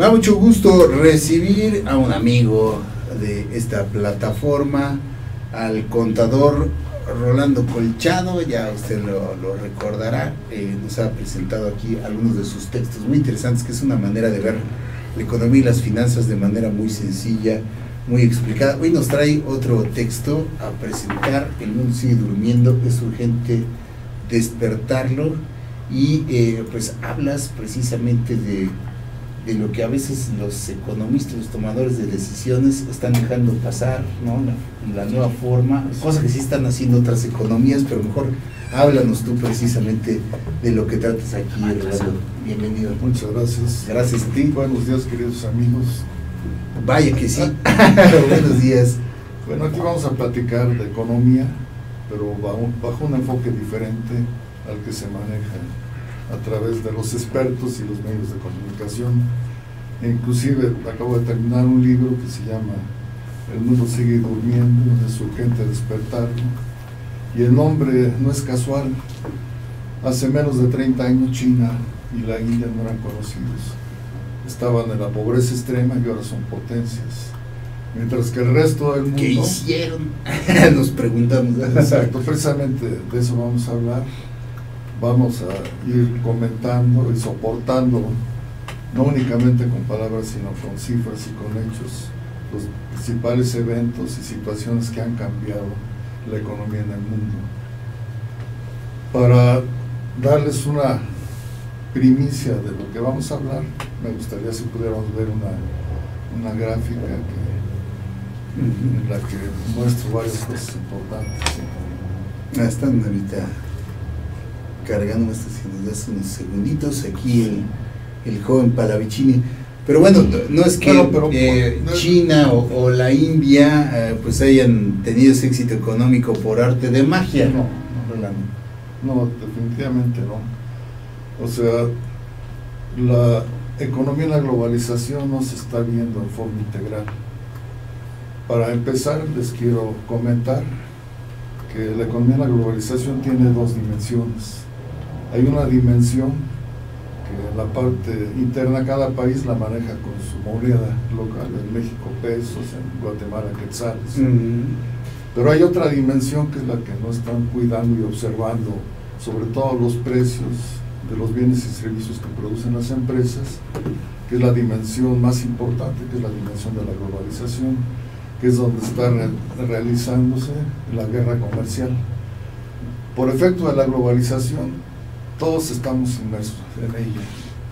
Me da mucho gusto recibir a un amigo de esta plataforma, al contador Rolando Colchado. Ya usted lo recordará, nos ha presentado aquí algunos de sus textos muy interesantes, que es una manera de ver la economía y las finanzas de manera muy sencilla, muy explicada. Hoy nos trae otro texto a presentar: El mundo sigue durmiendo, es urgente despertarlo. Y pues hablas precisamente de lo que a veces los economistas, los tomadores de decisiones están dejando pasar, ¿no? La nueva forma, cosa que sí están haciendo otras economías, pero mejor háblanos tú precisamente de lo que tratas aquí, Eduardo. Bienvenido. Muchas gracias. Gracias a ti. Buenos días, queridos amigos. Vaya que sí. Buenos días. Bueno, aquí vamos a platicar de economía, pero bajo un enfoque diferente al que se maneja a través de los expertos y los medios de comunicación. Inclusive acabo de terminar un libro que se llama El mundo sigue durmiendo, es urgente despertarlo, y el nombre no es casual. Hace menos de 30 años China y la India no eran conocidos, estaban en la pobreza extrema y ahora son potencias, mientras que el resto del mundo... ¿Qué hicieron? Nos preguntamos. Exacto, precisamente de eso vamos a hablar. Vamos a ir comentando y soportando, no únicamente con palabras, sino con cifras y con hechos, los principales eventos y situaciones que han cambiado la economía en el mundo. Para darles una primicia de lo que vamos a hablar, me gustaría si pudiéramos ver una gráfica en la que muestro varias cosas importantes. ¿Sí? Están ahorita cargando esto, si nos das unos segunditos, aquí el joven Palavicini. Pero bueno, no es que China o la India pues hayan tenido ese éxito económico por arte de magia. No, definitivamente no. O sea, la economía y la globalización no se está viendo en forma integral. Para empezar, les quiero comentar que la economía y la globalización tiene dos dimensiones. Hay una dimensión que en la parte interna cada país la maneja con su moneda local, en México pesos, en Guatemala quetzales. Pero hay otra dimensión que es la que no están cuidando y observando, sobre todo los precios de los bienes y servicios que producen las empresas, que es la dimensión más importante, que es la dimensión de la globalización, que es donde está realizándose la guerra comercial. Por efecto de la globalización, todos estamos inmersos en ella.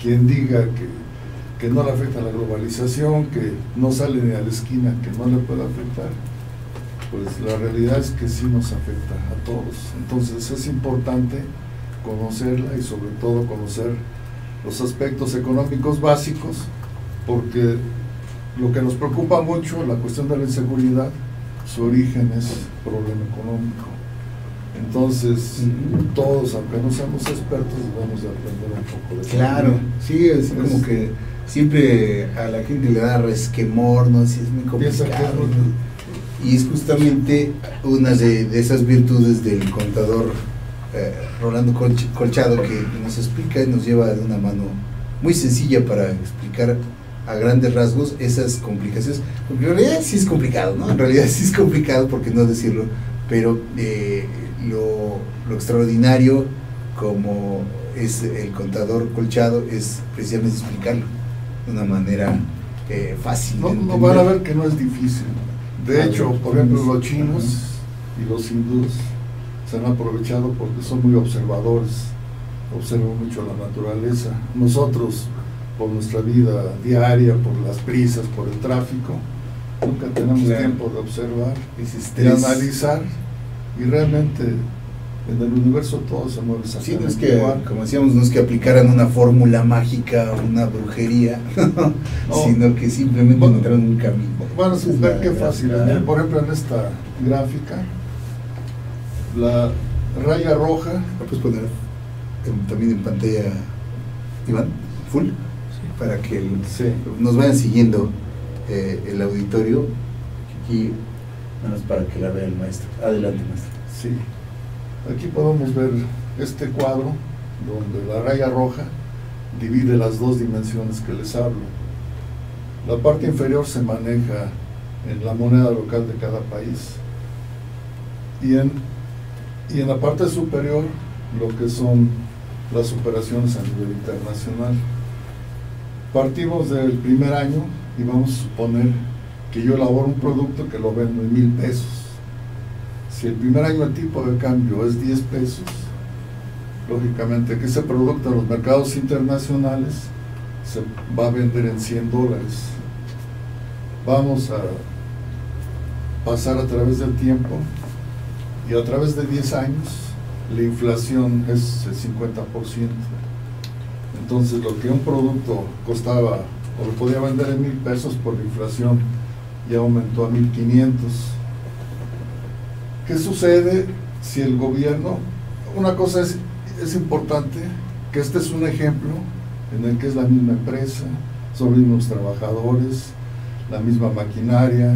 Quien diga que no le afecta la globalización, que no sale ni a la esquina, que no le puede afectar, pues la realidad es que sí nos afecta a todos. Entonces es importante conocerla y sobre todo conocer los aspectos económicos básicos, porque lo que nos preocupa mucho, la cuestión de la inseguridad, su origen es problema económico. Entonces, todos, aunque no seamos expertos, debemos de aprender un poco de eso. Claro, sí, es como que siempre a la gente le da resquemor, ¿no? Sí, es muy complicado. Y es justamente una de esas virtudes del contador Rolando Colchado, que nos explica y nos lleva de una mano muy sencilla para explicar a grandes rasgos esas complicaciones. Porque en realidad sí es complicado, ¿no? En realidad sí es complicado, por qué no decirlo, pero lo extraordinario, como es el contador Colchado, es precisamente explicarlo de una manera fácil. No van a ver que no es difícil. De hecho, por ejemplo, los chinos y los hindúes se han aprovechado porque son muy observadores, observan mucho la naturaleza. Nosotros, por nuestra vida diaria, por las prisas, por el tráfico, nunca tenemos tiempo de observar, de analizar, y realmente en el universo todo se mueve exactamente. Sí, no es que, igual, como decíamos, no es que aplicaran una fórmula mágica, una brujería, no, sino que simplemente encontraron un camino. Bueno, ver qué fácil. Por ejemplo, en esta gráfica, la raya roja. ¿La puedes poner también en pantalla, Iván? Full, sí, para que nos vayan siguiendo el auditorio. Aquí, nada más para que la vea el maestro. Adelante, maestro. Sí. Aquí podemos ver este cuadro donde la raya roja divide las dos dimensiones que les hablo. La parte inferior se maneja en la moneda local de cada país. Y en la parte superior, lo que son las operaciones a nivel internacional. Partimos del primer año y vamos a suponer que yo elaboro un producto que lo vendo en 1,000 pesos. Si el primer año el tipo de cambio es 10 pesos, lógicamente que ese producto en los mercados internacionales se va a vender en $100. Vamos a pasar a través del tiempo y a través de 10 años la inflación es el 50%. Entonces lo que un producto costaba o lo podía vender en 1,000 pesos, por la inflación ya aumentó a 1,500. ¿Qué sucede si el gobierno? Una cosa es importante, que este es un ejemplo en el que es la misma empresa, son los mismos trabajadores, la misma maquinaria,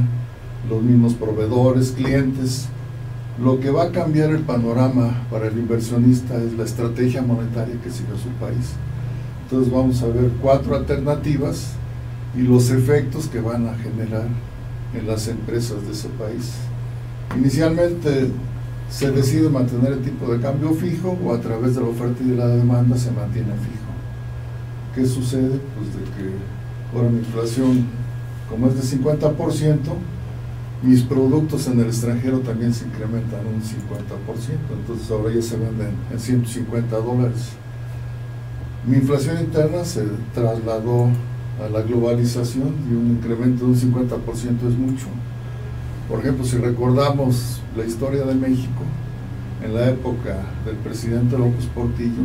los mismos proveedores, clientes. Lo que va a cambiar el panorama para el inversionista es la estrategia monetaria que sigue su país. Entonces vamos a ver 4 alternativas y los efectos que van a generar en las empresas de ese país. Inicialmente se decide mantener el tipo de cambio fijo, o a través de la oferta y de la demanda se mantiene fijo. ¿Qué sucede? Pues de que ahora mi inflación, como es de 50%, mis productos en el extranjero también se incrementan un 50%, entonces ahora ya se venden en $150. Mi inflación interna se trasladó a la globalización y un incremento de un 50% es mucho. Por ejemplo, si recordamos la historia de México, en la época del presidente López Portillo,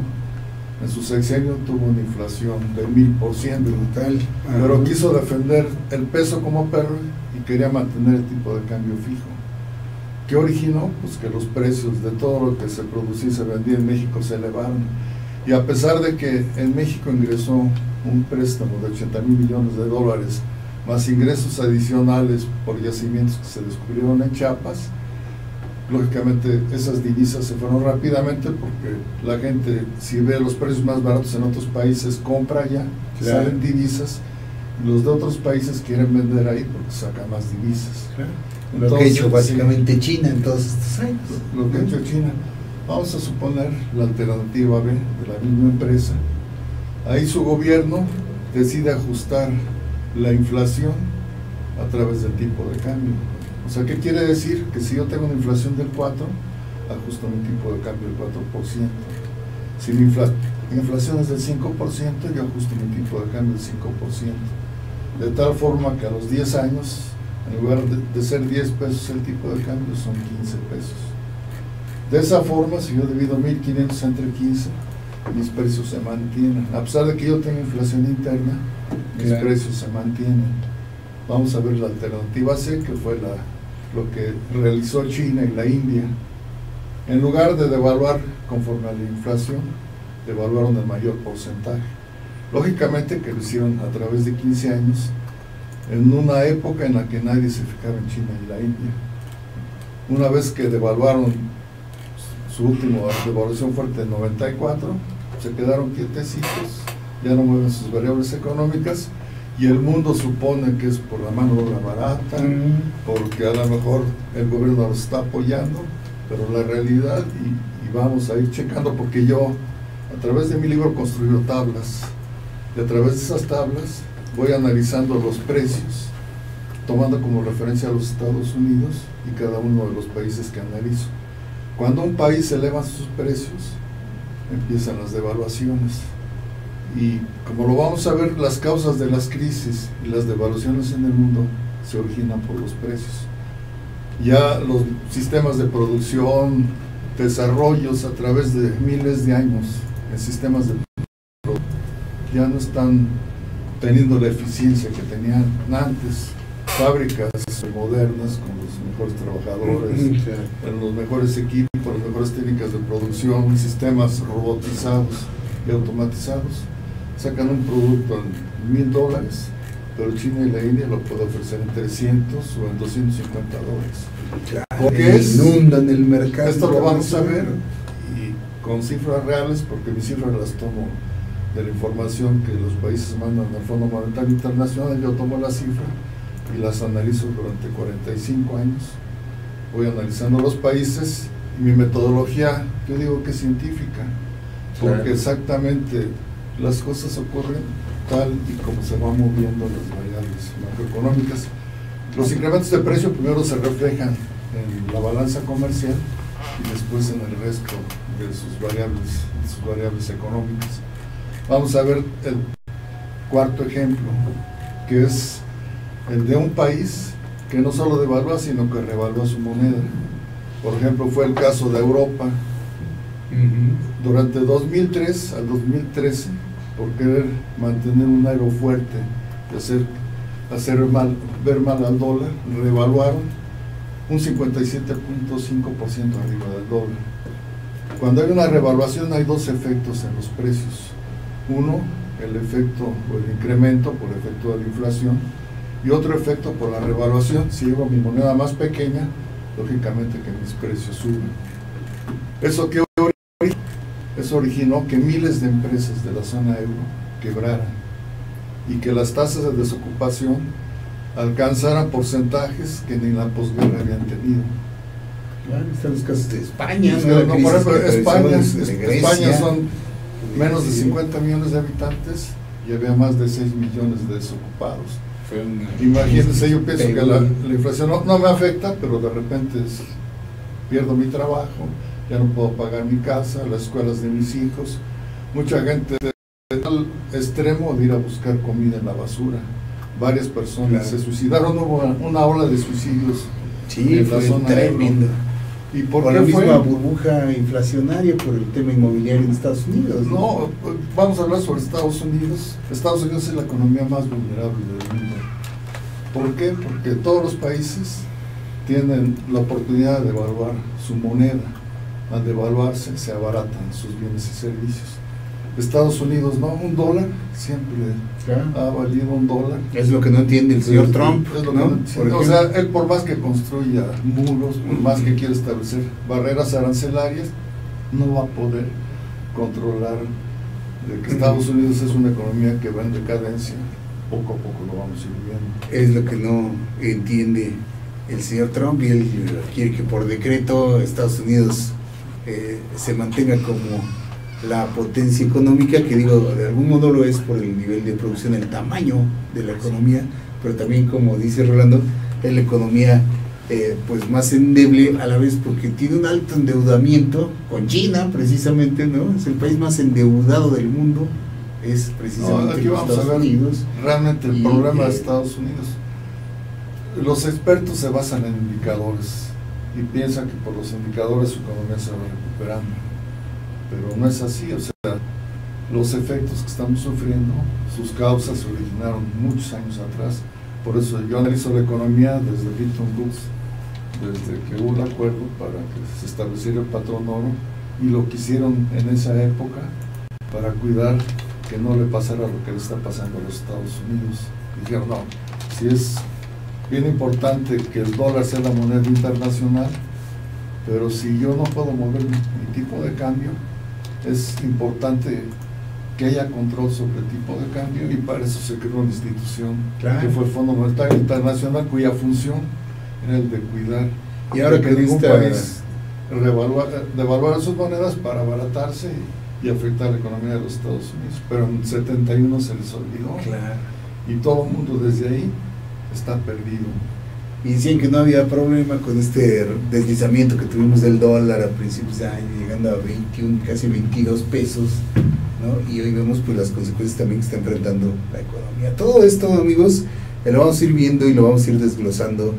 en su sexenio tuvo una inflación de 1000%, brutal, pero quiso defender el peso como perro y quería mantener el tipo de cambio fijo. ¿Qué originó? Pues que los precios de todo lo que se producía y se vendía en México se elevaron. Y a pesar de que en México ingresó un préstamo de $80,000 millones, más ingresos adicionales por yacimientos que se descubrieron en Chiapas, lógicamente esas divisas se fueron rápidamente, porque la gente, si ve los precios más baratos en otros países, compra allá, claro, salen divisas, y los de otros países quieren vender ahí porque sacan más divisas. Claro. Entonces, lo que ha hecho básicamente China en todos estos años. Lo que ha hecho China. Vamos a suponer la alternativa B de la misma empresa. Ahí su gobierno decide ajustar la inflación a través del tipo de cambio. O sea, ¿qué quiere decir? Que si yo tengo una inflación del 4, ajusto mi tipo de cambio del 4%. Si mi inflación es del 5%, yo ajusto mi tipo de cambio del 5%. De tal forma que a los 10 años, en lugar de ser 10 pesos el tipo de cambio, son 15 pesos. De esa forma, si yo divido 1,500 entre 15, mis precios se mantienen. A pesar de que yo tenga inflación interna, mis precios se mantienen. Vamos a ver la alternativa C, que fue lo que realizó China y la India. En lugar de devaluar conforme a la inflación, devaluaron el mayor porcentaje. Lógicamente que lo hicieron a través de 15 años, en una época en la que nadie se fijaba en China y la India. Una vez que devaluaron, su última devaluación fuerte en 94, se quedaron quietecitos, ya no mueven sus variables económicas, y el mundo supone que es por la mano de obra barata, porque a lo mejor el gobierno los está apoyando, pero la realidad, y vamos a ir checando, porque yo a través de mi libro construyo tablas, y a través de esas tablas voy analizando los precios, tomando como referencia a los Estados Unidos y cada uno de los países que analizo. Cuando un país eleva sus precios, empiezan las devaluaciones. Y como lo vamos a ver, las causas de las crisis y las devaluaciones en el mundo se originan por los precios. Ya los sistemas de producción, desarrollos a través de miles de años en sistemas de producción, ya no están teniendo la eficiencia que tenían antes. Fábricas modernas con los mejores trabajadores, en los mejores equipos, las mejores técnicas de producción, sistemas robotizados y automatizados, sacan un producto en $1,000, pero China y la India lo puede ofrecer en 300 o en $250. Claro, porque inundan el mercado. Esto lo vamos a ver y con cifras reales, porque mis cifras las tomo de la información que los países mandan al Fondo Monetario Internacional, yo tomo la cifra y las analizo durante 45 años. Voy analizando los países y mi metodología, yo digo que es científica, porque exactamente las cosas ocurren tal y como se van moviendo las variables macroeconómicas. Los incrementos de precio primero se reflejan en la balanza comercial y después en el resto de sus variables económicas. Vamos a ver el cuarto ejemplo, que es el de un país que no solo devalúa, sino que revalúa su moneda. Por ejemplo, fue el caso de Europa. Durante 2003 al 2013, por querer mantener un euro fuerte y ver mal al dólar, revaluaron un 57.5% arriba del dólar. Cuando hay una revaluación hay dos efectos en los precios. Uno, el efecto o el incremento por efecto de la inflación, y otro efecto por la revaluación. Si llevo mi moneda más pequeña, lógicamente que mis precios suben. Eso originó que miles de empresas de la zona euro quebraran y que las tasas de desocupación alcanzaran porcentajes que ni en la posguerra habían tenido. Claro, están los casos de España. No, por ejemplo, España Grecia. Son menos de 50 millones de habitantes y había más de 6 millones de desocupados. Imagínense, yo pienso que la inflación no me afecta, pero de repente pierdo mi trabajo, ya no puedo pagar mi casa, las escuelas de mis hijos. Mucha gente al extremo de ir a buscar comida en la basura. Varias personas se suicidaron, hubo una ola de suicidios en la zona tremendo. ¿Y por la qué fue? misma burbuja inflacionaria por el tema inmobiliario en Estados Unidos. No, vamos a hablar sobre Estados Unidos. Estados Unidos es la economía más vulnerable del mundo. ¿Por qué? Porque todos los países tienen la oportunidad de devaluar su moneda. Al devaluarse se abaratan sus bienes y servicios. Estados Unidos no, $1 siempre ha valido $1. Es lo que no entiende el señor Trump, es lo que o sea, él por más que construya muros, por más que quiera establecer barreras arancelarias, no va a poder controlar de que Estados Unidos es una economía que va en decadencia. Poco a poco lo vamos a ir viendo. Es lo que no entiende el señor Trump, y él quiere que por decreto Estados Unidos se mantenga como la potencia económica, que digo, de algún modo lo es por el nivel de producción, el tamaño de la economía, pero también, como dice Rolando, es la economía pues más endeble a la vez, porque tiene un alto endeudamiento con China, precisamente, ¿no? Es el país más endeudado del mundo, es precisamente aquí vamos Estados a ver Unidos. Realmente el problema de Estados Unidos. Los expertos se basan en indicadores y piensan que por los indicadores su economía se va recuperando, pero no es así. O sea, los efectos que estamos sufriendo, sus causas se originaron muchos años atrás. Por eso yo analizo la economía desde Bretton Woods, desde que hubo el acuerdo para que se estableciera el patrón oro, y lo que hicieron en esa época para cuidar que no le pasara lo que le está pasando a los Estados Unidos. Dijeron, no, si es bien importante que el dólar sea la moneda internacional, pero si yo no puedo mover mi tipo de cambio, es importante que haya control sobre el tipo de cambio, y para eso se creó una institución que fue el Fondo Monetario Internacional, cuya función era el de cuidar, y ahora que ningún país devaluara sus monedas para abaratarse y afectar la economía de los Estados Unidos. Pero en 71 se les olvidó, y todo el mundo desde ahí está perdido. Y decían que no había problema con este deslizamiento que tuvimos del dólar a principios de año, llegando a 21, casi 22 pesos, ¿no? Y hoy vemos pues las consecuencias también que está enfrentando la economía. Todo esto, amigos, lo vamos a ir viendo y lo vamos a ir desglosando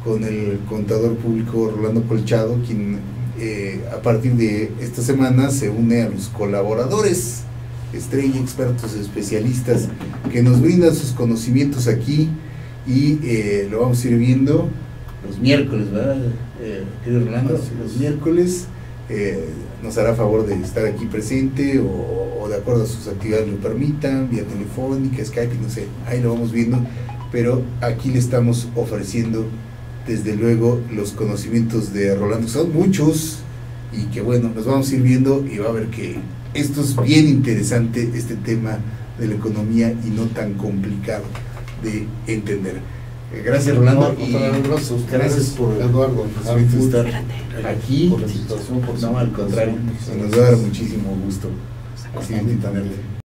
con el contador público Rolando Colchado, quien a partir de esta semana se une a los colaboradores estrella, expertos, especialistas, que nos brindan sus conocimientos aquí, y lo vamos a ir viendo los miércoles, ¿verdad, querido Rolando? Los miércoles nos hará favor de estar aquí presente, o de acuerdo a sus actividades lo permitan, vía telefónica, Skype, no sé, ahí lo vamos viendo, pero aquí le estamos ofreciendo desde luego los conocimientos de Rolando, son muchos, y que bueno, los vamos a ir viendo, y va a ver que esto es bien interesante, este tema de la economía y no tan complicado de entender. Gracias, Rolando, y gracias por Eduardo, estar aquí. por la invitación, por no, al contrario, nos va a dar muchísimo gusto. Así de tenerte.